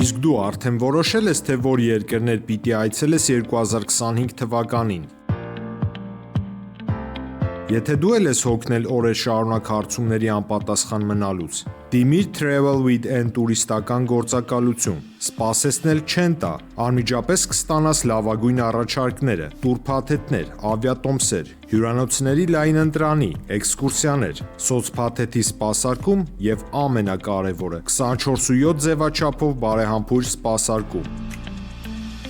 Իսկ դու արդեն որոշել ես, թե որ երկրներ պիտի այցելես 2025 թվականին։ Եթե դու ես հոգնել օրեր շարունակ հարցումների անպատասխան մնալուց, դիմիր Travel with N տուրիստական գործակալություն, սպասեցնել չեն տա, անմիջապես կստանաս լավագույն առաջարկները, տուրփաթեթներ, ավիատոմսեր, հյուրանոցների լայն ընտրանի, էքսկուրսիաներ, սոցփաթեթի սպասարկում և ամենակարևորը՝ 24/7 ձևաչափով բարեհամբույր սպասարկում։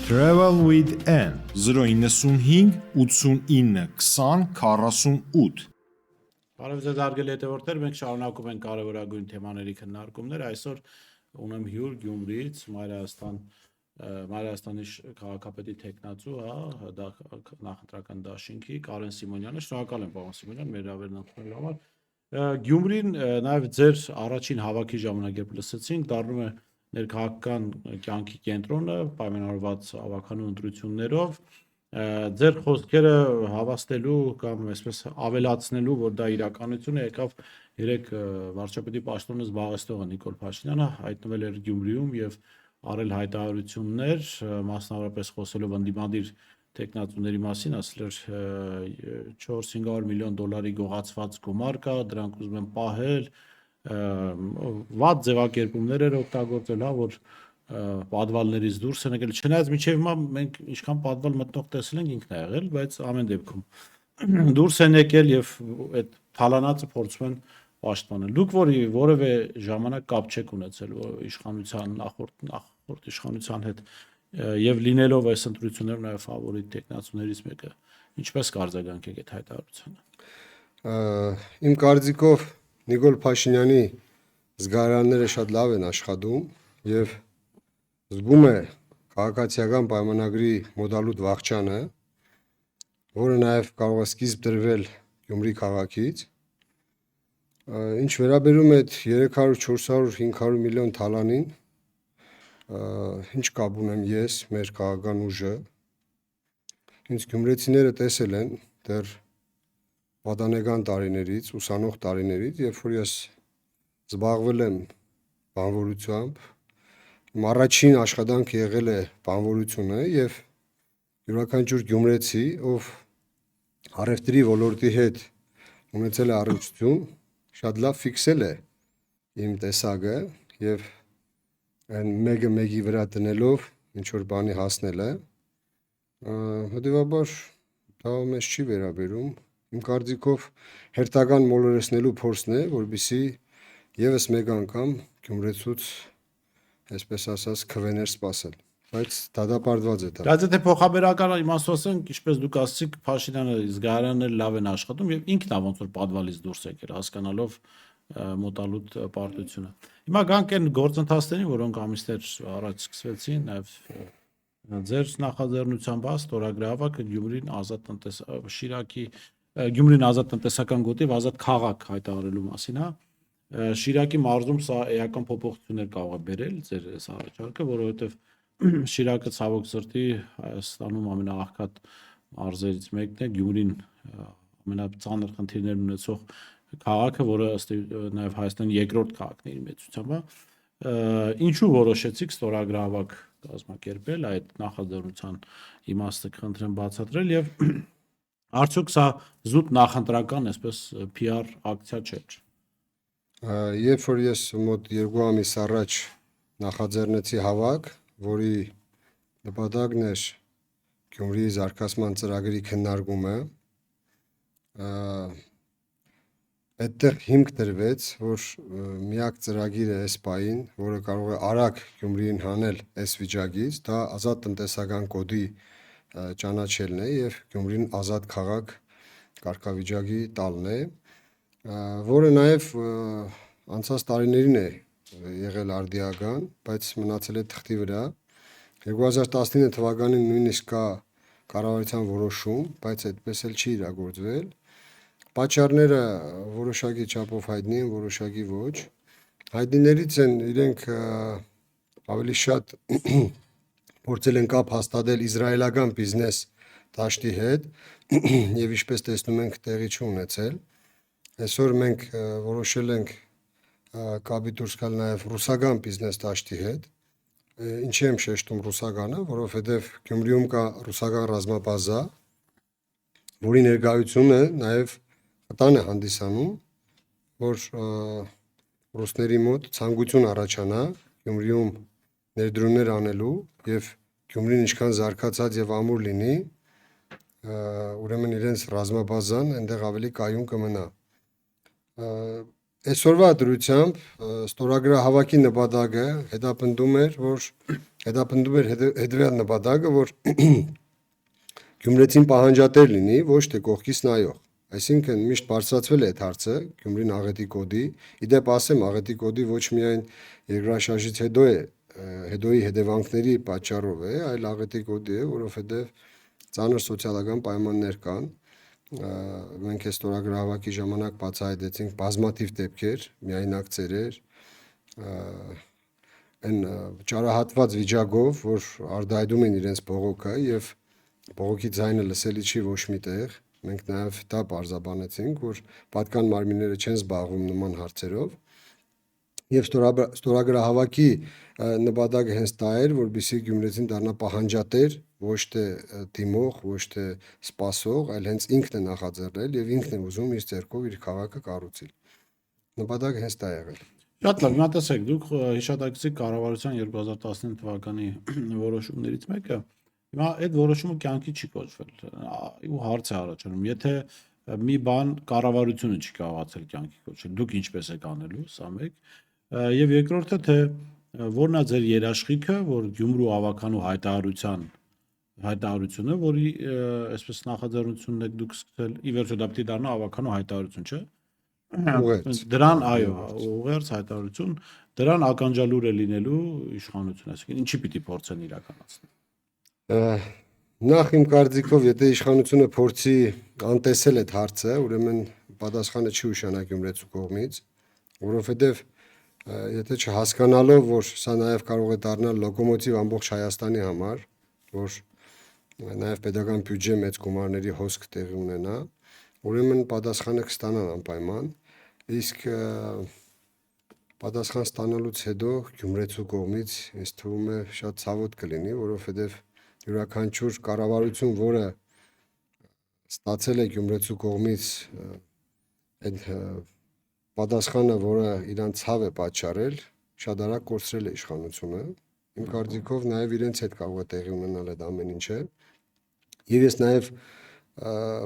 Travel with N 095 89 20 48 Բարև ձեզ հարգելի հետևորդներ, մենք շարունակում ենք կարևորագույն թեմաների քննարկումները։ Այսօր ունեմ հյուր Գյումրիից, Մայրաստանի քաղաքապետի տեխնացու, նախընտրական դաշինքի Կարեն Սիմոնյանը։ Շնորհակալ եմ, պարոն Սիմոնյան, մեր հավերն ընդունելու համար։ Գյումրին նաև ձեր առաջին հավաքի ժամանակ երբ լսեցինք, դառնում է ներքաղաքական կյանքի կենտրոնը, պայմանավորված ավականու ընտրություններով, ձեր խոսքերը հավաստելու կամ այսպես ավելացնելու, որ դա իրականություն է, եկավ երեք վարչապետի պաշտոնը զբաղեցնողը Նիկոլ Փաշինյանը հայտնվել էր Գյումրիում եւ արել հայտարարություններ, մասնավորապես խոսելով ընդդիմադիր տեխնացուների մասին, ասել էր $400 միլիոն գողացված գումար կա, դրանք ուզում են պահել, վատ ձևակերպումներ էր օգտագործել, որ պատվալներից դուրս են եկել, չնայած մինչև հիմա մենք ինչքան պատվալ մտնող տեսել ենք ինքն է եղել, բայց ամեն դեպքում դուրս են եկել եւ այդ թալանածը փորձում են պաշտպանել։ Դուք որևէ ժամանակ կապ չեք ունեցել իշխանության նախորդ իշխանության հետ եւ լինելով այս ընտրություններում նաեւ ֆավորիտ տեխնացուներից մեկը, ինչպես կարձագանքեք այդ հայտարարությանը։ Իմ կարծիքով Նիկոլ Փաշինյանի զգայարանները շատ լավ են աշխատում եւ զգում է քաղաքացիական պայմանագրի մոդալուտ վախճանը, որը նաեւ կարող է սկիզբ դրվել Գյումրի քաղաքից։ Ինչ վերաբերում է 300, 400, 500 միլիոն թալանին, ինչ կապ ունեմ ես, մեր քաղաքական ուժը, ինձ գյումրեցիները տեսել են դեռ պատանեկան տարիներից, ուսանող տարիներից, երբ որ ես զբաղվել եմ բանվորությամբ, իմ առաջին աշխատանքը եղել է բանվորությունը եւ յուրաքանչյուր գյումրեցի, ով առևտրի ոլորտի հետ ունեցել է առնչություն, շատ լավ ֆիքսել է իմ տեսակը եւ այն մեկը մեկի վրա դնելով ինչ որ բանի հասնել է, հետեւաբար դա մեզ չի վերաբերում։ Իմ կարծիքով հերթական մոլորեսնելու փորձն է, որպեսզի եւս մեկ անգամ գյումրեցուց, այսպես ասած, քվեներ սպասել, բայց դատապարտված է դա։ Բայց եթե փոխաբերական իմաստով ասենք, ինչպես դուք ասացիք, Փաշինյանը զգայարանները լավ են աշխատում եւ ինքն է ոնց որ պատվալից դուրս եկել, հասկանալով մոտալուտ պարտությունը։ Հիմա գանք այն գործընթացներին, որոնք ամիսներ առաջ սկսվեցին, նաեւ ձեր նախաձեռնությամբ ստորագրավակը Գյումրին ազատ տնտեսական գոտի ազատ քաղաք հայտարարելու մասին, Շիրակի մարզում սա էական փոփոխություններ կարող է բերել ձեր այս առաջարկը, որովհետև Շիրակը ցավոք սրտի Հայաստանում ամենաաղքատ մարզերից մեկն է, Գյումրին ամենածանր խնդիրներ ունեցող քաղաքը, որը նաև Հայաստանի երկրորդ քաղաքն է իր մեծությամբ, ինչու որոշեցիք ստորագրավակ կազմակերպել, այդ նախաձեռնության իմաստը կխնդրեմ բացատրել եւ արդյոք սա զուտ նախընտրական, այսպես PR ակցիա չէ։ Երբ որ ես մոտ 2 ամիս առաջ նախաձեռնեցի հավաք, որի նպատակն էր Գյումրիի զարգացման ծրագրի քննարկումը, այդտեղ հիմք դրվեց, որ միակ ծրագիրը այս պահին, որը կարող է արագ Գյումրիին հանել այս վիճակից, դա ազատ տնտեսական կոդի ճանաչելն է եւ Գյումրին ազատ քաղաք կարգավիճակի տալն է, որը նաեւ անցած տարիներին է եղել արդիական, բայց մնացել է թղթի վրա։ 2019 թվականին նույնիսկ կա կառավարության որոշում, բայց այդպես էլ չի իրագործվել։ Պատճառները որոշակի չափով հայտնի են, որոշակի ոչ։ Հայտնիներից են իրենք ավելի շատ փորձել են կապ հաստատել իսրայելական բիզնես դաշտի հետ եւ ինչպես տեսնում ենք տեղի չունեցել։ Այսօր մենք որոշել ենք կապի դուրս գալ նաեւ ռուսական բիզնես դաշտի հետ։ Ինչի եմ շեշտում ռուսականը, որովհետեւ Գյումրիում կա ռուսական ռազմաբազա, որի ներկայությունը նաեւ վտան է հանդիսանում, որ ռուսների մոտ ցանկություն առաջանա Գյումրիում ներդրումներ անելու եւ Գյումրին ինչքան զարգացած եւ ամուր լինի, ուրեմն իրենց ռազմաբազան այնտեղ ավելի կայուն կմնա։ Այսօրվա դրությամբ ստորագրահավաքի նպատակը հետապնդում էր հետևյալ նպատակը, որ Գյումրեցին պահանջատեր լինի, ոչ թե կողքից նայող։ Այսինքն միշտ բարձրացվել է այդ հարցը Գյումրին աղետի կոդի։ Իդեպ ասեմ, աղետի կոդի ոչ միայն երկրաշարժից հետոյի հետևանքների պատճառով է, այլ աղետի կոդի է, որովհետև ծանր սոցիալական պայմաններ կան։ Մենք այս ստորագրահավաքի ժամանակ բացահայտեցինք բազմաթիվ դեպքեր, միայնակ ծերեր, այն ճարահատված վիճակով, որ արտահայտում են իրենց բողոքը եւ բողոքի ձայնը լսելի չի ոչ միտեղ։ Մենք նաև դա պարզաբանեցինք, որ պատկան մարմինները չեն զբաղվում նման հարցերով եւ ստորագրահավաքի նպատակը հենց դա էր, որպեսզի Գյումրեցին դառնա պահանջատեր, ոչ թե դիմող, ոչ թե սպասող, այլ հենց ինքն է նախաձեռնել եւ ինքն է ուզում իր ձեռքով իր քաղաքը կառուցել։ Նպատակը հենց դա եղել։ Շատ լավ, հիմա տեսեք, դուք հիշատակեցիք կառավարության 2019 թվականի որոշումներից մեկը։ Հիմա այդ որոշումը կյանքի չի կոչվել ու հարց է առաջանում, եթե մի բան կառավարությունը չի կարողացել կյանքի կոչել, դուք ինչպես եք անելու, սա մեկ, եւ երկրորդը թե որն է ձեր երաշխիքը, որ Գյումրու ավականու հայտարարությունը, որի այսպես նախաձեռնությունն եք դուք սկսել, ի վերջո դա պիտի դառնա ավականու հայտարարություն, չէ՞։ Դրան, այո, ուղերձ հայտարարություն, դրան ականջալուր է լինելու իշխանությունը, այսինքն ինչի պիտի փորձեն իրականացնել։ Նախ իմ կարծիքով, եթե իշխանությունը փորձի անտեսել այդ հարցը, ուրեմն պատասխանը չի ուշանա Գյումրեցու կողմից, որովհետև եթե չհասկանալով, որ սա նաև կարող է դառնալ լոկոմոտիվ ամբողջ Հայաստանի համար, որ նաև պետական բյուջե մեծ գումարների հոսք տեղի ունենա, ուրեմն պատասխանը կստանան անպայման, իսկ պատասխան ստանալուց հետո Գյումրեցու կողմից ինձ թվում է շատ ցավոտ կլինի, որովհետև յուրաքանչյուր կառավարություն, որը ստացել է Գյումրեցու կողմից այդ պատասխանը, որը իրան ցավ է պատճառել, շատ արագ կորցրել է իշխանությունը։ Իմ կարծիքով նաև իրենց հետ կարող է տեղի ունենալ այդ ամեն ինչը։ Եվ ես նաև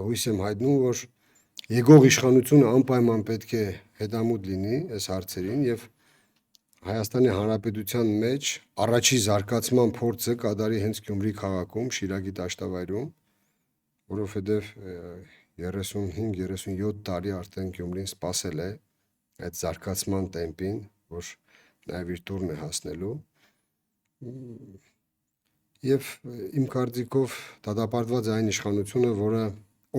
հույս եմ հայտնում, որ եկող իշխանությունը անպայման պետք է հետամուտ լինի այս հարցերին եւ Հայաստանի Հանրապետության մեջ առաջի զարգացման փորձը կատարի հենց Գյումրի քաղաքում, Շիրակի դաշտավայրում, որովհետև 35-37 տարի արդեն Գյումրին սպասել է այդ զարգացման տեմպին, որ նաև իր տուրն է հասնելու։ Եվ իմ կարծիքով դատապարտված այն իշխանությունը, որը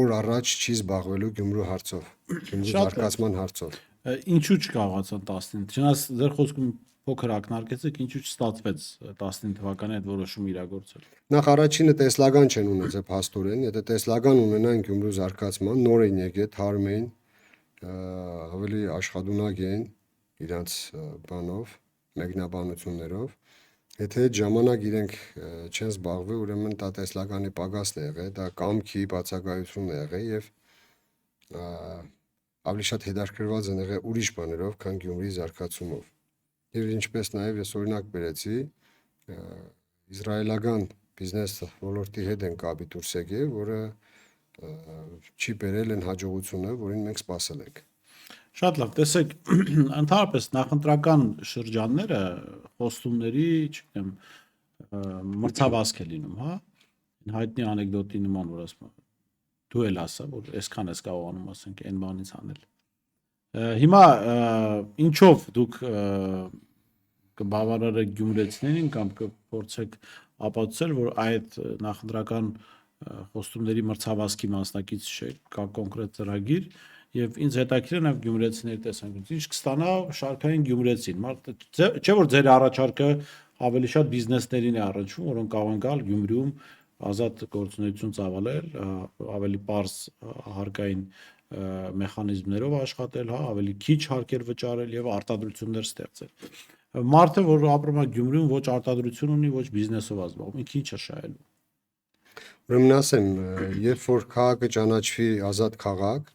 օր առաջ չի զբաղվելու Գյումրու հարցով, Գյումրու զարգացման հարցով։ Ինչու չկարողացան 19, չնայած ձեր խոսքում փոքր ակնարկեցիք, ինչու չստացվեց 19 թվականի այդ որոշումը իրագործել։ Նախ առաջինը տեսլական չեն ունեցել փաստորեն, եթե տեսլական ունենան Գյումրու զարգացման, նոր են եկել, թարմ էին, ավելի աշխատունակ էին իրանց բանով, մեկնաբանություններով։ Եթե այդ ժամանակ իրենք չեն զբաղվել, ուրեմն դա տեսլականի պակասն է եղել, դա կամքի բացակայությունն է եղել եւ ավելի շատ հետաքրքրված են եղել ուրիշ բաներով, քան Գյումրիի զարգացումով։ Եվ ինչպես նաև ես օրինակ բերեցի, իսրայելական բիզնես ոլորտի հետ են կապի դուրս եկել, որը չի բերել այն հաջողությունը, որին մենք սպասել ենք։ Շատ լավ, տեսեք, ընդհանրապես նախընտրական շրջանները խոստումների, չգիտեմ, մրցավազք է լինում, հա։ Հայտնի անեկդոտի նման, որ ասում դու էլ ասա, որ այսքան ես կարողանում, ասենք, այն բանից անել։ Հիմա ինչով դուք կբավարարեք գյումրեցիներին կամ կփորձեք ապացուցել, որ այդ նախընտրական խոստումների մրցավազքի մասնակից կա կոնկրետ ծրագիր եւ ինձ հետաքրքիր է նաեւ գյումրեցիների տեսանկյունից ինչ կստանա շարքային գյումրեցին։ Չէ՞ որ ձեր առաջարկը ավելի շատ բիզնեսներին է առնչվում, որոնք կարող են գալ Գյումրիում ազատ գործունեություն ծավալել, ավելի པարզ հարկային մեխանիզմներով աշխատել, հա, ավելի քիչ հարկեր վճարել եւ արտադրություններ ստեղծել։ Մարդը, որ ապրում է Գյումրիում, ոչ արտադրություն ունի, ոչ բիզնեսով է զբաղվում, ինքը ինչ է շահելու։ Ուրեմն ասեմ, երբ որ քաղաքը ճանաչվի ազատ քաղաք,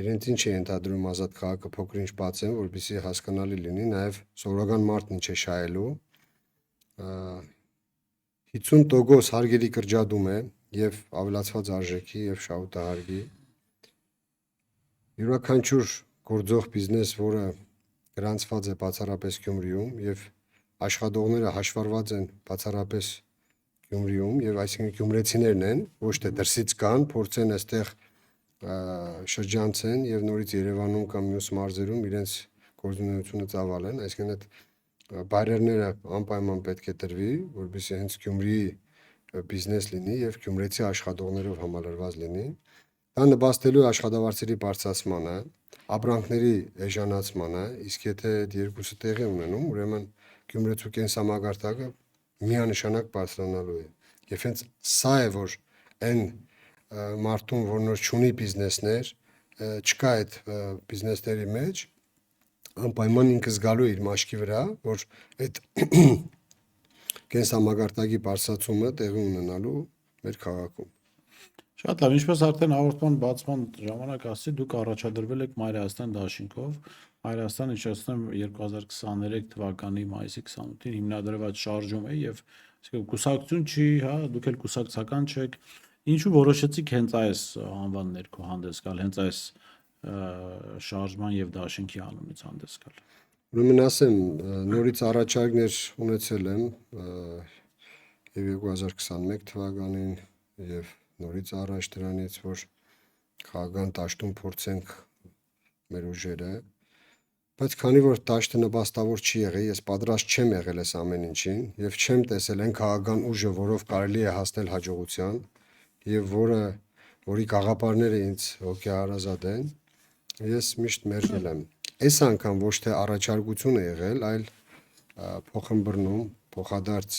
իրենց ինչ է ենթադրում ազատ քաղաքը փոքր-ինչ բացեն, որպեսզի հասկանալի լինի, նաև սովորական մարդն ինչ է շահելու, 50% հարգերի կրճատում է եւ ավելացված արժեքի եւ շահութահարգի։ Յուրաքանչյուր գործող բիզնես, որը գրանցված է բացառապես Գյումրիում եւ աշխատողները հաշվառված են բացառապես Գյումրիում եւ այսինքն գյումրեցիներն են, ոչ թե դրսից կան, փորձեն այստեղ շրջանցեն եւ նորից Երևանում կամ մյուս մարզերում իրենց գործունեությունը ծավալեն, այսինքն այդ բարերները անպայման պետք է տրվի, որովհետեւ հենց Գյումրիի բիզնես լինի եւ գյումրեցի աշխատողներով համալրված լինի։ Դա նպաստելու աշխատավարձերի բարձրացմանը, ապրանքների էժանացմանը, իսկ եթե այդ երկուսը տեղի ունենում, ուրեմն գյումրեցու կենսամագարտակը միանշանակ բարձրանալու է։ Եվ հենց սա է, որ այն մարդուն, որ նոր չունի բիզնեսներ, չկա այդ բիզնեսների մեջ, անպայման ինքը զգալու է իր մաշկի վրա, որ այդ կենսամագարտակի բարձրացումը տեղի ունենալու մեր քաղաքում։ Շատ լավ, ինչպես արդեն հաղորդման բացման ժամանակ ասացի, դուք առաջադրվել եք Մայր Հայաստան դաշինքով։ Մայր Հայաստանը, իշխեցնեմ 2023 թվականի մայիսի 28-ին հիմնադրված շարժում է եւ կուսակցություն չի, հա, դուք էլ կուսակցական չեք։ Ինչու որոշեցիք հենց այս անվան ներքո հանդես գալ, հենց այս շարժման եւ դաշինքի անունից հանդես գալ։ Ուրեմն ասեմ, նորից առաջարկներ ունեցել եմ եւ 2021 թվականին եւ նորից առաջ դրանից, որ քաղաքական դաշտում փորձենք մեր ուժերը, բայց քանի որ դաշտը նպաստավոր չի եղել, ես պատրաստ չեմ եղել այս ամեն ինչին եւ չեմ տեսել այն քաղաքական ուժը, որով կարելի է հասնել հաջողության եւ որի գաղափարները ինձ հոգեհարազատ են, ես միշտ մերժել եմ։ Այս անգամ ոչ թե առաջարկություն է եղել, այլ փոխըմբռնում, փոխադարձ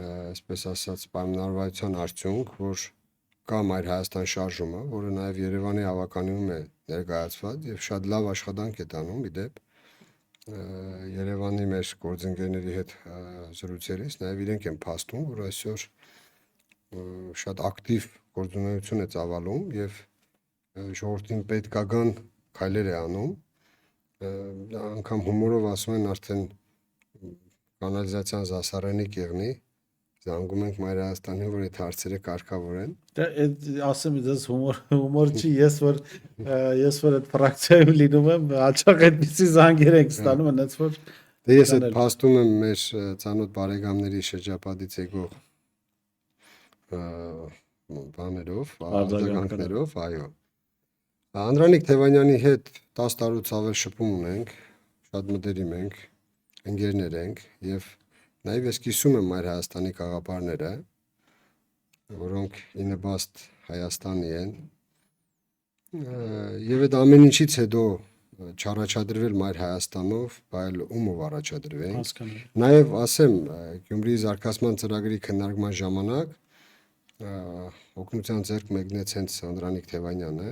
այսպես ասած պայմանավորվածության արդյունք, որ կա Մայր Հայաստան շարժումը, որը նաև Երևանի հավաքանիում է ներկայացված եւ շատ լավ աշխատանք է տանում, իդեպ Երևանի մեր գործընկերների հետ զրուցելիս նաև իրենք են փաստում, որ այսօր շատ ակտիվ գործունեություն է ծավալում եւ ժողովրդին պետքական քայլեր է անում, անգամ հումորով ասում են արդեն կանալիզացիան զասարանի կեղնի, զանգում ենք Մայր Հայաստանին, որ այդ հարցերը կարգավոր են։ Դա ասեմ դες հումոր չի, ես որ այդ ֆրակցիայում լինում եմ, հաճախ այդպիսի զանգեր ենք ստանում, այնց որ Դե ես այդ փաստում եմ մեր ծանոթ բարեկամների շրջապատից եկող բաներով, արձագանքներով, այո։ Անդրանիկ Թևանյանի հետ 10 տարուց ավել շփում ունենք, շատ մտերիմ ենք, ընկերներ ենք եւ նաեւ ես կիսում եմ Մայր Հայաստանի գաղափարները, որոնք ի նպաստ Հայաստանի են։ Եվ այդ ամեն ինչից հետո չառաջադրվել Մայր Հայաստանով, այլ ումով առաջադրվենք։ Նաեւ ասեմ, Գյումրիի զարգացման ծրագրի քննարկման ժամանակ օգնության ձեռք մեկնեց հենց Անդրանիկ Թևանյանը,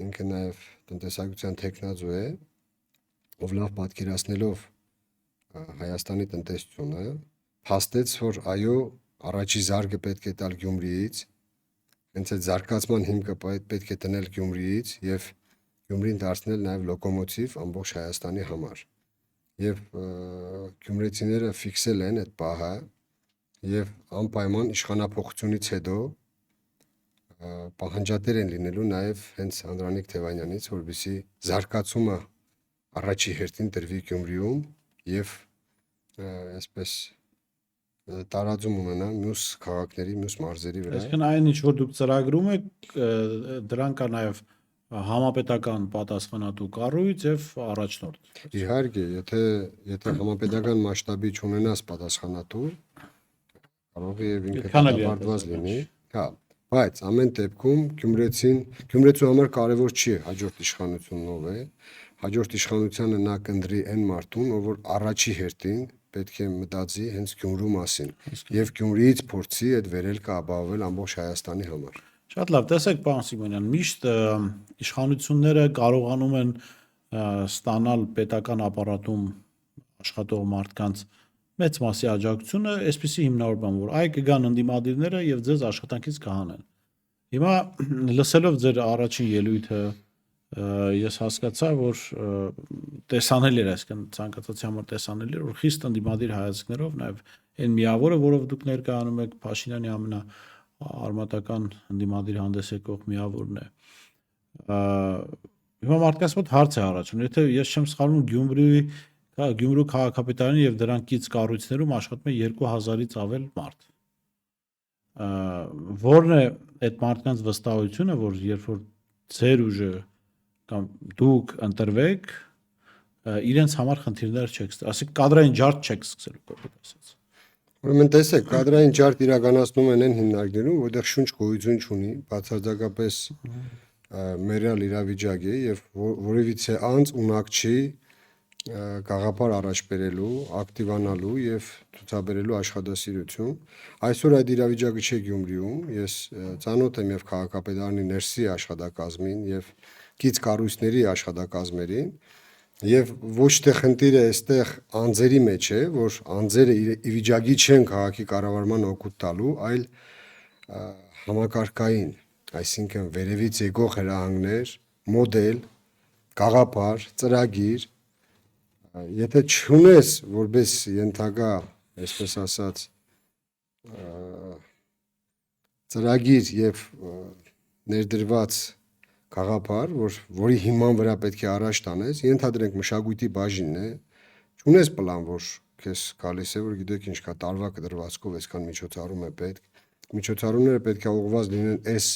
ինքը նաեւ տնտեսագիտության տեխնազու է, ով լավ պատկերացնելով Հայաստանի տնտեսությունը, փաստեց, որ այո, առաջի զարգը պետք է տալ Գյումրիից, հենց այդ զարգացման հիմքը պետք է տնել Գյումրիից եւ Գյումրին դարձնել նաեւ լոկոմոտիվ ամբողջ Հայաստանի համար։ Եվ գյումրեցիները ֆիքսել են այդ պահը եւ անպայման իշխանապողությունից հետո պահանջատեր են լինելու նաեւ հենց Անդրանիկ Թևանյանից, որովհետեւ զարգացումը առաջի հերթին տրվի Գյումրիում եւ այսպես տարածում ունենա մյուս քաղաքների, մյուս մարզերի վրա։ Այսինքն այն ինչ որ դուք ծրագրում եք, դրան կա նաեւ համապետական պատասխանատու կառույց եւ առաջնորդ։ Իհարկե, եթե համապետական մասշտաբի չունենաս պատասխանատու, կարող է ինքը դատապարտված լինի։ Հա, բայց ամեն դեպքում գյումրեցու համար կարևոր չի հաջորդ իշխանությունն ով է, հաջորդ իշխանությանը նա կնդրի այն մարդուն, ով որ առաջի հերթին պետք է մտածի հենց Գյումրու մասին եւ Գյումրիից փորձի այդ վերելքը ապահովել ամբողջ Հայաստանի համար։ Շատ լավ, տեսեք, պարոն Սիմոնյան, միշտ իշխանությունները կարողանում են ստանալ պետական ապարատում աշխատող մարդկանց մեծ մասի աջակցությունը, այսպեսի հիմնավորում, որ այ կգան ընդդիմադիրները եւ ձեզ աշխատանքից կհանեն։ Հիմա լսելով ձեր առաջին ելույթը ես հասկացա, որ տեսանելի էր, այսինքն ցանկացածի համար տեսանելի էր, որ խիստ ընդդիմադիր հայացքներով նաեւ այն միավորը, որով դուք ներկայանում եք Փաշինյանի ամենաարմատական ընդդիմադիր հանդես եկող միավորն է։ Հիմա մարդկանց մոտ հարց է առաջանում, եթե ես չեմ սխալվում, Գյումրու քաղաքապետարանի եւ դրան կից կառույցներում աշխատում է 2000-ից ավել մարդ։ Որն է այդ մարդկանց վստահությունը, որ երբ որ ձեր ուժը կամ դուք ընտրվեք, իրենց համար խնդիրներ չեք ստեղծել, ասենք կադրային ջարդ չեք սկսելու կոպիտ ասած։ Ուրեմն տեսեք, կադրային ջարդ իրականացնում են այն հիմնարկներում, որտեղ շունչ գոյություն չունի, բացարձակապես մերյալ իրավիճակ է եւ որևիցե անձ ունակ չի գաղափար առաջ բերելու, ակտիվանալու եւ ցուցաբերելու աշխատասիրություն։ Այսօր այդ իրավիճակը չէ Գյումրիում, ես ծանոթ եմ եւ քաղաքապետարանի ներսի աշխատակազմին եւ կից կառույցների աշխատակազմերին եւ ոչ թե խնդիրը այստեղ անձերի մեջ է, որ անձերը ի վիճակի չեն քաղաքի կառավարման օգուտ տալու, այլ համակարգային, այսինքն վերևից եկող հրահանգներ, մոդել, գաղափար, ծրագիր Եթե չունես որպես ենթակա, այսպես ասած, ծրագիր եւ ներդրված գաղափար, որի հիման վրա պետք է առաջ տանես, ենթադրենք մշակույթի բաժինն է, չունես պլան, որ քեզ գալիս է, որ գիտեք ինչ կա տարվա կդրվածքով այսքան միջոցառում է պետք։ Միջոցառումները պետք է ուղղված լինեն այս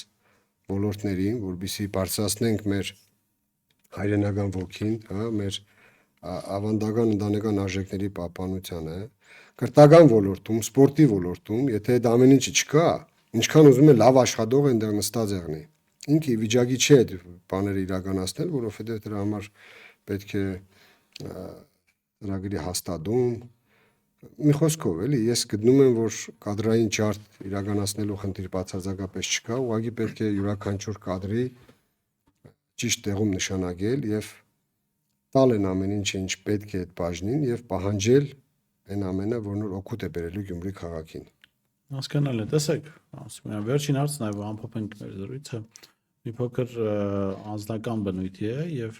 ոլորտներին, որովհետեւ բարձրացնենք մեր հայրենական ոգին, հա, մեր ավանդական ընտանեկան արժեքների պահպանությանը, կրթական ոլորտում, սպորտի ոլորտում, եթե այդ ամեն ինչը չկա, ինչքան ուզում է լավ աշխատող այնտեղ նստած եղնի։ Ինքը վիճակի չէ այդ բաները իրականացնել, որովհետև դրա համար պետք է ծրագրի հաստատում։ Մի խոսքով, էլի, ես գտնում եմ, որ կադրային ջարդ իրականացնելու խնդիր բացարձակապես չկա, ուղղակի պետք է յուրաքանչյուր կադրի ճիշտ տեղում նշանակել եւ տալ են ամեն ինչը ինչ պետք է այդ բաժնին եւ պահանջել այն ամենը, որն որ օգուտ է բերելու Գյումրի քաղաքին։ Հասկանալի է, տեսեք, ասում եմ, վերջին հարցն է, որ ամփոփենք մեր զրույցը, մի փոքր անձնական բնույթի է եւ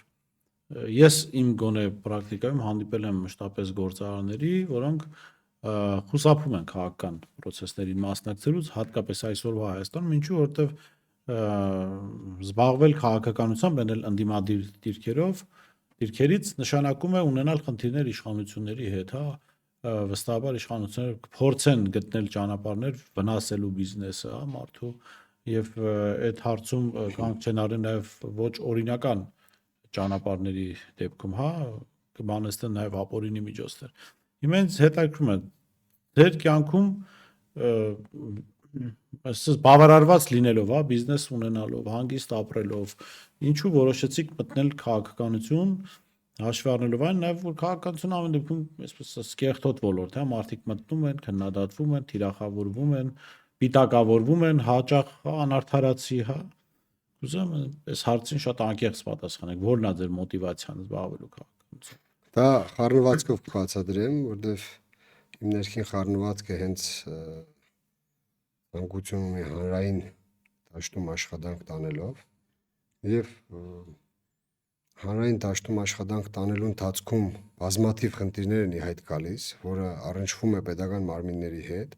ես իմ գոնե պրակտիկայում հանդիպել եմ մշտապես գործարանների, որոնք խուսափում են քաղաքական process-ներին մասնակցելուց, հատկապես այսօրվա Հայաստանում, ինչու որտեվ զբաղվել քաղաքականությամբ, այնել ընդդիմադիր դիրքերից նշանակում է ունենալ խնդիրներ իշխանությունների հետ, հա, վստահաբար իշխանությունները կփորձեն գտնել ճանապարհներ վնասելու բիզնեսը, հա, մարդու եւ այդ հարցում կանք չեն արել նաեւ ոչ օրինական ճանապարհների դեպքում, հա, կբանստեն նաեւ ապօրինի միջոցներ։ Հիմա ինձ հետաքրքրում է ձեր կյանքում այսպես բավարարված լինելով, հա, բիզնես ունենալով, հանգիստ ապրելով, ինչու որոշեցիք մտնել քաղաքականություն, հաշվի առնելով այն նաև որ քաղաքականությունը ամեն դեպքում այսպես սկեղթոտ ոլորտ է, մարդիկ մտնում են, քննադատվում են, թիրախավորվում են, պիտակավորվում են, հաճախ անարդարացի, հա։ Ուզում եմ այս հարցին շատ անկեղծ պատասխանեք, որն է ձեր մոտիվացիան զբաղվելու քաղաքականությամբ։ Դա խառնվածքով կբացատրեմ, որովհետև իմ ներքին խառնվածքը հենց անկություն ունի հանրային դաշտում աշխատանք տանելով եւ հանրային դաշտում աշխատանք տանելու ընթացքում բազմաթիվ խնդիրներ են ի հայտ գալիս, որը առնչվում է պետական մարմինների հետ,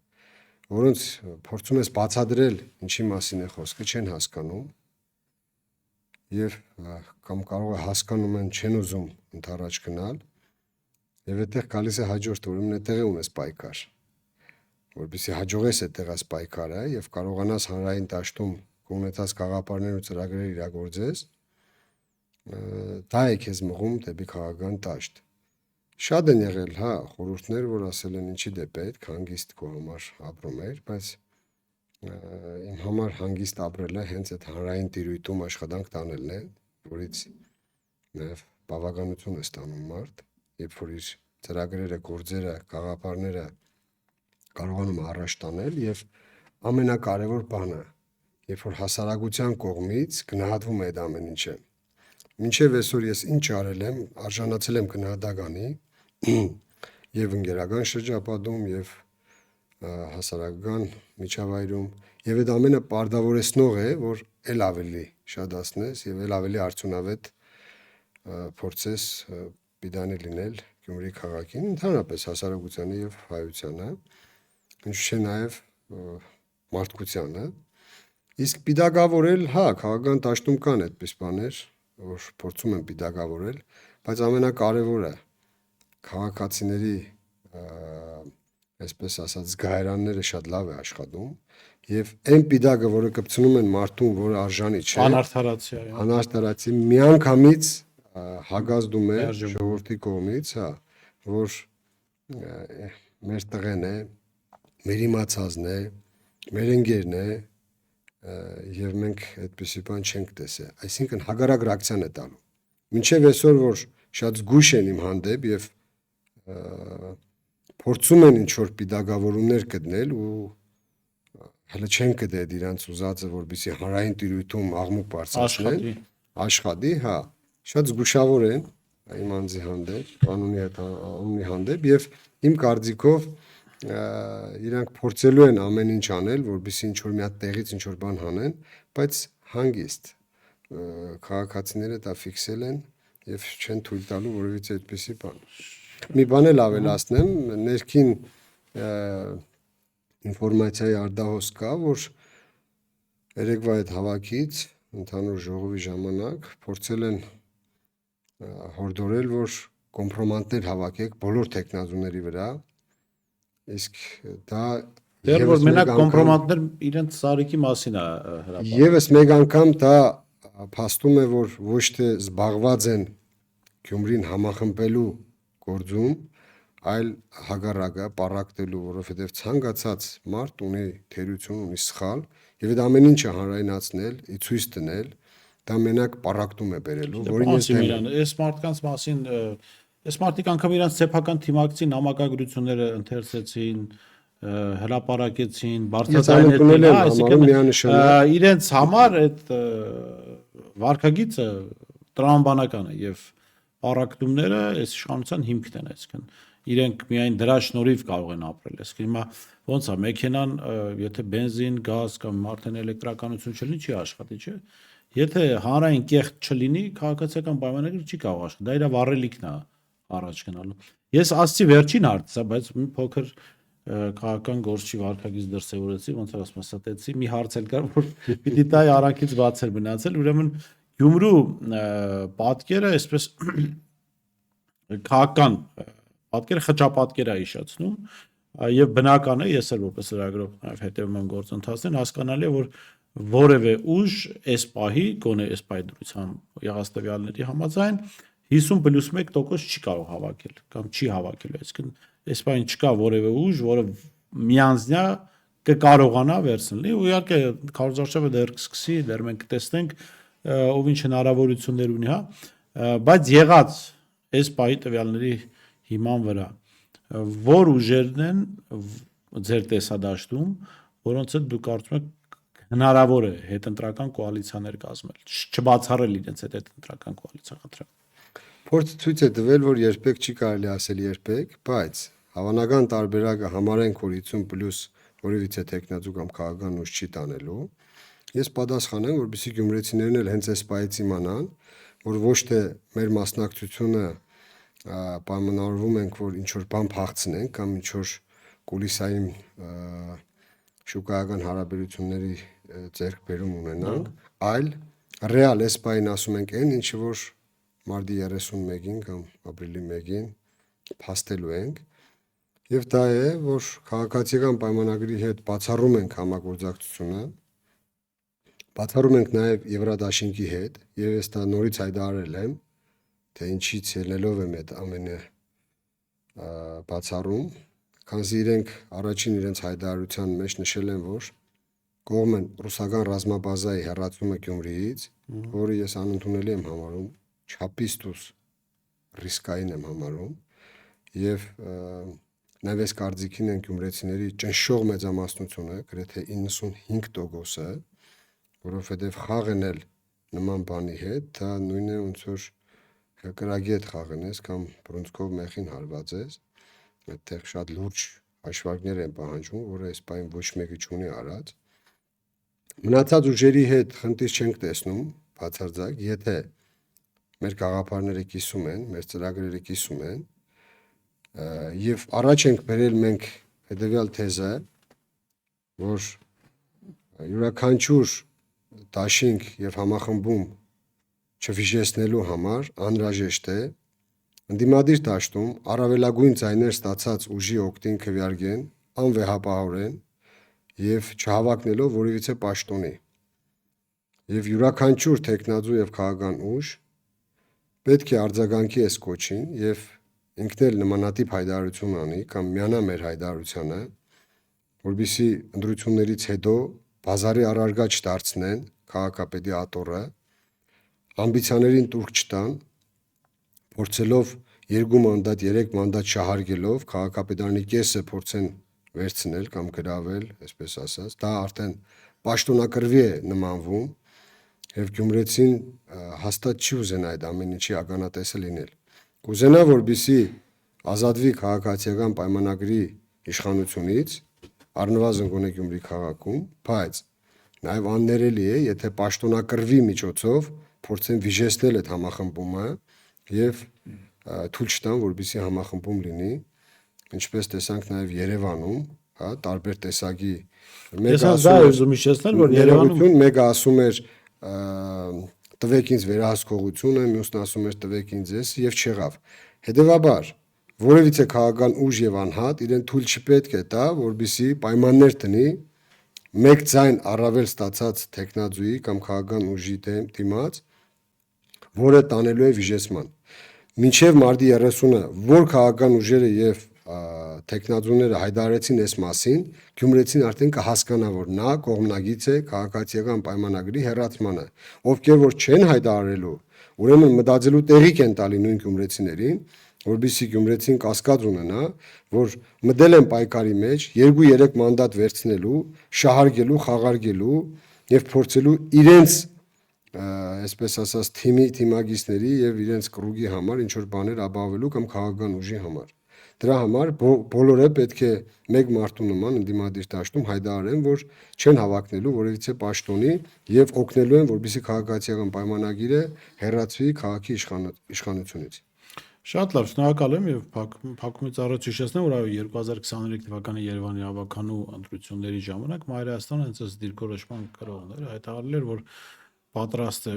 որոնց փորձում ես բացատրել ինչի մասին է խոսքը, չեն հասկանում եւ կամ կարող է հասկանում են, չեն ուզում ընդառաջ գնալ եւ այդտեղ գալիս է հաջորդը, ուրեմն այդտեղ է ունես պայքար, որովհետեւ հաջողես այդտեղ այս պայքարը եւ կարողանաս հանրային դաշտում ունեցած գաղափարներ ու ծրագրեր իրագործես, դա է քեզ մղում դեպի քաղաքական դաշտ։ Շատ են եղել, հա, խորհուրդներ, որ ասել են ինչի դե պետք, հանգիստ քո համար ապրում էր, բայց իմ համար հանգիստ ապրելը հենց այդ հանրային տիրույթում աշխատանք տանելն է, որից նաև բավականություն է ստանում մարդ, երբ որ իր ծրագրերը, գործերը, գաղափարները կարողանում է առաջ տանել եւ ամենակարևոր բանը, երբ որ հասարակության կողմից գնահատվում է այդ ամեն ինչը։ Մինչև այսօր ես ինչ արել եմ, արժանացել եմ գնահատականի եւ ընկերական շրջապատում եւ հասարակական միջավայրում եւ այդ ամենը պարտավորեցնող է, որ ել ավելի շատացնես եւ ել ավելի արդյունավետ փորձես պիտանի լինել Գյումրի քաղաքին, ընդհանրապես հասարակությանը եւ հայությանը, ինչու՞ չէ նաեւ մարդկությանը։ Իսկ պիտակավորել, հա, քաղաքական դաշտում կան այդպես բաներ, որ փորձում են պիտակավորել, բայց ամենակարևորը քաղաքացիների այսպես ասած զգայարանները շատ լավ է աշխատում եւ այն պիտակը, որը կպցնում են մարդուն, որը արժանի չէ, անարտարացի միանգամից հագազդում է ժողովրդի կողմից, հա, որ մեր տղեն է, մեր իմացածն է, մեր ընկերն է եւ մենք այդպիսի բան չենք տեսել։ Այսինքն հագարակ ռեակցիան է տալու։ Մինչեւ այսօր որ շատ զգույշ են իմ հանդեպ եւ փորձում են ինչ-որ պիտակավորումներ գտնել ու հələ չեն գտել իրանց ուզածը, որպեսզի հանրային տիրույթում աղմուկ բարձրացնեն, աշխատի, հա, շատ զգուշավոր են իմ անձի հանդեպ, անունի հանդեպ եւ իմ կարծիքով իրանք փորձելու են ամեն ինչ անել, որպեսզի ինչ-որ մի հատ տեղից ինչ-որ բան հանեն, բայց հանգիստ քաղաքացիները դա ֆիքսել են եւ չեն թույլ տալու որևիցե այդպիսի բան։ Մի բան էլ ավելացնեմ, ներքին ինֆորմացիայի արդահոս կա, որ երեկվա այդ հավաքից ընդհանուր ժողովի ժամանակ փորձել են հորդորել, որ կոմպրոմանտներ հավաքեք բոլոր տեխնազուների վրա, իսկ դա դեռ որ մենակ կոմպրոմանտներ իրենց սարիքի մասին է հրապարակում։ Եվս մեկ անգամ դա փաստում է, որ ոչ թե զբաղված են Գյումրին համախմբելու գործում, այլ հագարակը պարակտելու, որովհետև ցանկացած մարդ ունի թերություն, ունի սխալ, եւ այդ ամեն ինչը հանրայնացնել, ցույց դնել, դա մենակ պարակտում է բերելու, որին այս մարդկանց մասին, այս մարդիկ անգամ իրանց սեփական թիմակցի նամակագրությունները ընթերցեցին, հրապարակեցին, բարձրացրեցին, այսինքն իրենց համար այդ վարկագիծը տրամաբանական է եւ պարակտումները այս իշխանության հիմքն են, այսինքն իրենք միայն դրա շնորհիվ կարող են ապրել, այսինքն հիմա ոնց է մեքենան, եթե բենզին, գազ կամ արդեն էլեկտրականություն չլինի, չի աշխատի, չէ՞։ Եթե հանրային կեղտ չլինի, քաղաքացիական պայմանագրը չի կարող աշխատել, դա իր վառելիքն է առաջ գնալու։ Ես ասացի վերջին հարցը, բայց մի փոքր քաղաքական գործի վարկագիծ դրսևորեցի, ոնց որ ասում ստեցի, մի հարց էլ կար, որ պիտի տայ առաքից բաց էր մնացել, ուրեմն Գյումրու պատկերը, այսպես քաղաքական պատկերը խճապատկեր է հիշեցնում եւ բնական է, ես էլ որպես լրագրող նաեւ հետեւում եմ գործընթացներին, հասկանալի է, որ որևէ ուժ այս պահի, գոնե այս պահի դրությամբ եղած տվյալների համաձայն 50+1% չի կարող հավաքել կամ չի հավաքել, այսինքն այս պահին չկա որևէ ուժ, որը միանձնյա կկարողանա վերցնել։ Ու իհարկե քարոզարշավը դեռ կսկսի, դեռ մենք կտեսնենք ով ինչ հնարավորություններ ունի, հա, բայց եղած այս պահի տվյալների հիման վրա որ ուժերն են ձեր տեսադաշտում, որոնց հետ դուք կարծում եք հնարավոր է հետընտրական կոալիցիաներ կազմել, չբացառել իրենց հետ հետընտրական կոալիցիա խնդրեմ։ Փորձը ցույց է տվել, որ երբեք չի կարելի ասել երբեք, բայց հավանական տարբերակը համարեն կորիցում պլյուս որևիցե տեխնազու կամ քաղաքական ուժ չի տանելու։ Ես պատասխանեմ, որպեսզի գյումրեցիներն էլ հենց այս պահից իմանան, որ ոչ թե մեր մասնակցությունը պայմանավորվում ենք, որ ինչ որ բան փախցնենք կամ ինչ որ կուլիսային շուկայական հարաբերությունների ձեռքբերում ունենանք, այլ ռեալ այս պահին ասում ենք այն, ինչը որ մարտի 31-ին կամ ապրիլի 1-ին փաստելու ենք, եւ դա է, որ քաղաքացիական պայմանագրի հետ բացառում ենք համագործակցությունը, բացառում ենք նաեւ Եվրադաշինքի հետ, եւ ես դա նորից հայտարարել եմ, թե ինչից ելնելով եմ այդ ամենը բացառում, քանզի իրենք առաջին իրենց հայտարարության մեջ նշել են, որ կողմ են ռուսական ռազմաբազայի հեռացումը Գյումրիից, որը ես անընդունելի եմ համարում, չափից դուրս ռիսկային եմ համարում եւ նաեւ այս կարծիքին են գյումրեցիների ճնշող մեծամասնությունը, գրեթե 95%-ը, որովհետեւ խաղն էլ նման բանի հետ, դա նույնն է ոնց որ կրագի հետ խաղն ես կամ բրոնզկով մեխին հարված ես, այդտեղ շատ լուրջ հաշվարկներ են պահանջվում, որը այս բանը ոչ մեկը չունի արած։ Մնացած ուժերի հետ խնդիր չենք տեսնում, բացարձակ, եթե մեր գաղափարները կիսում են, մեր ծրագրերը կիսում են, եւ առաջ ենք բերել մենք հետեւյալ թեզը, որ յուրաքանչյուր դաշինք եւ համախմբում չվիժեցնելու համար անհրաժեշտ է ընդդիմադիր դաշտում առավելագույն ձայներ ստացած ուժի օգտին քվեարկեն անվեհապահորեն եւ չհավակնելով որևիցե պաշտոնի եւ յուրաքանչյուր տեխնազու եւ քաղաքական ուժ պետք է արձագանքի այս կոչին եւ ինքն էլ նմանատիպ հայտարարություն անի կամ միանա մեր հայտարարությանը, որբիսի ընտրություններից հետո բազարի առարգա չդարձնեն քաղաքապետի աթոռը, ամբիցիաներին տուրք չտան, փորձելով 2 մանդատ, 3 մանդատ շահարկելով քաղաքապետարանի կեսը փորձեն վերցնել կամ գրավել, այսպես ասած, դա արդեն պաշտոնակրվի է նմանվում եւ գյումրեցին հաստատ չի ուզենա այդ ամեն ինչի ականատեսը լինել։ Կուզենա, որբիսի ազատվի քաղաքացիական պայմանագրի իշխանությունից, առնվազն գոնե Գյումրի քաղաքում, բայց նաեւ աններելի է, եթե պաշտոնակրվի միջոցով փորձեն վիժեցնել այդ համախմբումը եւ թույլ չտան, որբիսի համախմբում լինի, ինչպես տեսանք նաեւ Երևանում, հա, տարբեր տեսակի մեկը ասում էր տվեք ինձ վերահսկողությունը, մյուսն ասում էր տվեք ինձ ես եւ չեղավ։ Հետեւաբար որևիցե քաղաքական ուժ եւ անհատ իրեն թույլ չպետք է տա, որբիսի պայմաններ տնի մեկ ձայն առավել ստացած տեխնազուի կամ քաղաքական ուժի դիմաց, որը տանելու է վիժեցման։ Մինչև մարտի 30-ը որ քաղաքական ուժերը եւ տեխնազուները հայտարարեցին այս մասին, գյումրեցին արդեն կհասկանա, որ նա կողմնագից է քաղաքացիական պայմանագրի հեռացմանը։ Ովքեր որ չեն հայտարարելու, ուրեմն մտածելու տեղիք են տալի նույն գյումրեցիներին, որբիսի գյումրեցին կասկած ունենա, որ մտել են պայքարի մեջ 2-3 մանդատ վերցնելու, շահարկելու, խաղարկելու եւ փորձելու իրենց այսպես ասած թիմագիստների եւ իրենց կրուգի համար ինչ որ բաներ ապահովելու կամ քաղաքական ուժի համար։ Դրա համար բոլորը պետք է մեկ մարդու նման ընդդիմադիր դաշտում հայտարարեն, որ չեն հավակնելու որևիցե պաշտոնի եւ օգնելու են, որպեսզի քաղաքացիական պայմանագիրը հեռացվի քաղաքի իշխանությունից։ Շատ լավ, շնորհակալ եմ եւ փակումից առաջ հիշեցնեմ, որ 2023 թվականի Երևանի հավաքանու ընտրությունների ժամանակ Մայրաստանը հենց այս դիրքորոշման կրողներ հայտարարել էր, որ պատրաստ է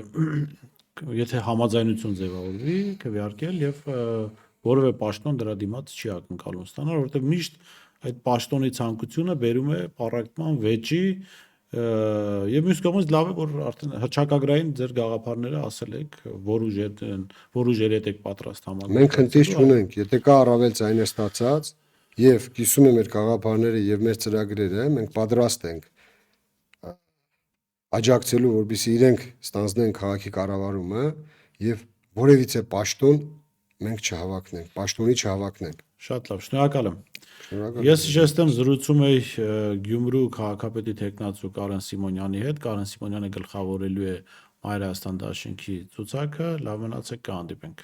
եթե համաձայնություն ձևավորվի, քվեարկել եւ որևէ պաշտոն դրա դիմաց չի ակնկալում ստանալ, որովհետեւ միշտ այդ պաշտոնի ցանկությունը բերում է պարակտման վեճի եւ մյուս կողմից լավ է որ արդեն հռչակագրային ձեր գաղափարները ասել եք, որ ուժեր եք պատրաստ համաձայն։ Մենք խնդիր չունենք, եթե կա առավել ձայներ ստացած եւ կիսում է մեր գաղափարները եւ մեր ծրագրերը, մենք պատրաստ ենք աջակցելու, որպեսզի իրենք ստանձնեն քաղաքի կառավարումը եւ որևիցե պաշտոն մենք չհավակնենք, պաշտոնի չհավակնենք։ Շատ լավ, շնորհակալ եմ։ Ես հիշեցնեմ զրուցում էի Գյումրու քաղաքապետի տեխնացու Կարեն Սիմոնյանի հետ, Կարեն Սիմոնյանը գլխավորելու է Մայրաստան դաշինքի ցուցակը, լավ մնացեք, կհանդիպենք։